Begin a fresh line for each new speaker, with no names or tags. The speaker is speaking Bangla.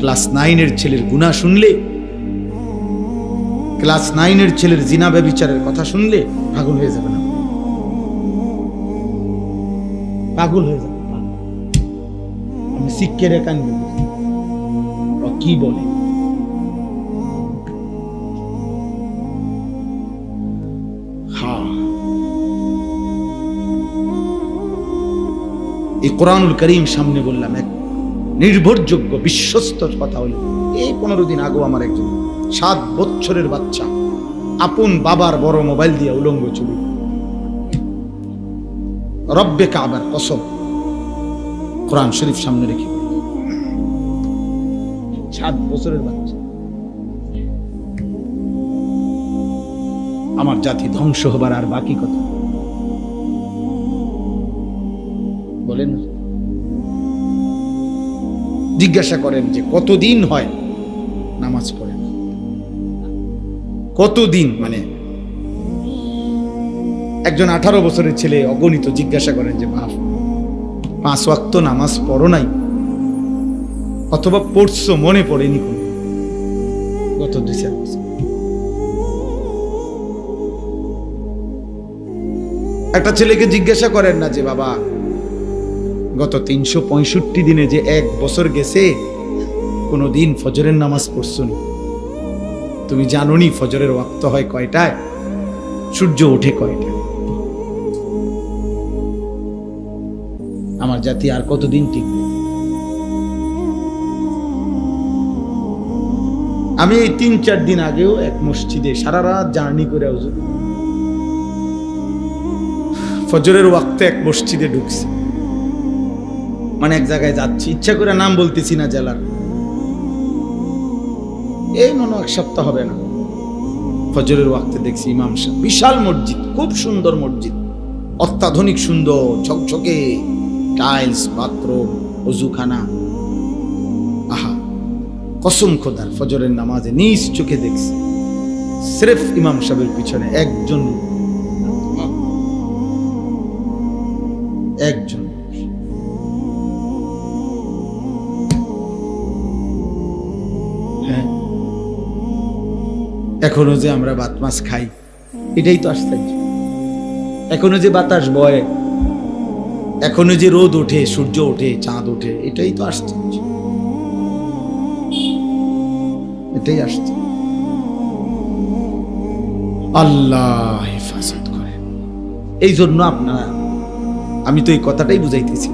ক্লাস 9-এর ছেলের গুনাহ শুনলে, ক্লাস 9-এর ছেলের জিনা ব্যভিচারের কথা শুনলে পাগল হয়ে যাবে না? পাগল হয়ে যাবে। আমি শিক্ষের কান্দি ও কি বলে। এই কোরআনুল করিম সামনে বললাম, এক নির্ভরযোগ্য বিশ্বস্ত কথা হলো, এই 15 দিন আগেও আমার একজন 7 বছরের বাচ্চা আপন বাবার বড় মোবাইল দিয়ে উলঙ্গ ছবি, রব্বে কাবার কসম, কোরআন শরীফ সামনে রেখে, 7 বছরের বাচ্চা। আমার জাতি ধ্বংস হবার আর বাকি কথা বলেন। জিজ্ঞাসা করেন যে কতদিন হয় নামাজ পড়েন, কতদিন, মানে একজন 18 বছরের ছেলে অগণিত জিজ্ঞাসা করেন যে বাপ 5 ওয়াক্ত নামাজ পড়ো নাই, অথবা পড়ছো মনে পড়েনি কোন গত 2-4 বছর। একটা ছেলেকে জিজ্ঞাসা করেন না যে বাবা গত 365 দিনে যে 1 বছর গেছে কোনদিন ফজরের নামাজ পড়ছো নি? তুমি জানো নি ফজরের ওয়াক্ত হয় কয়টায়, সূর্য ওঠে কয়টায়? আমার জাতি আর কতদিন টিকবে? আমি এই 3-4 দিন আগেও এক মসজিদে সারা রাত জার্নি করে হুজুর ফজরের ওয়াক্তে এক মসজিদে ঢুকছি, মানে এক জায়গায় যাচ্ছি, ইচ্ছা করে নাম বলতেছি না জেলার, এই মনে 1 সপ্তাহ হবে না, ফজরের ওয়াক্তে দেখছি ইমাম সাহেব, বিশাল মসজিদ, খুব সুন্দর মসজিদ, অত্যাধুনিক সুন্দর ঝকঝকে টাইলস, বাথরুম, ওযুখানা। আহা, কসম খোদার ফজরের নামাজে নিজ চোখে দেখছি সির্ফ ইমাম সাহেবের পিছনে একজন, হ্যাঁ, এখনো যে আমরা ভাত মাছ খাই এটাই তো আশ্চর্য, এখনো যে বাতাস বয়, এখনো যে রোদ ওঠে, সূর্য ওঠে, চাঁদ ওঠে, এটাই তো আশ্চর্য, এটাই আশ্চর্য। আল্লাহ হেফাজত করে। এই জন্য আপনারা, আমি তো এই কথাটাই বুঝাইতেছি,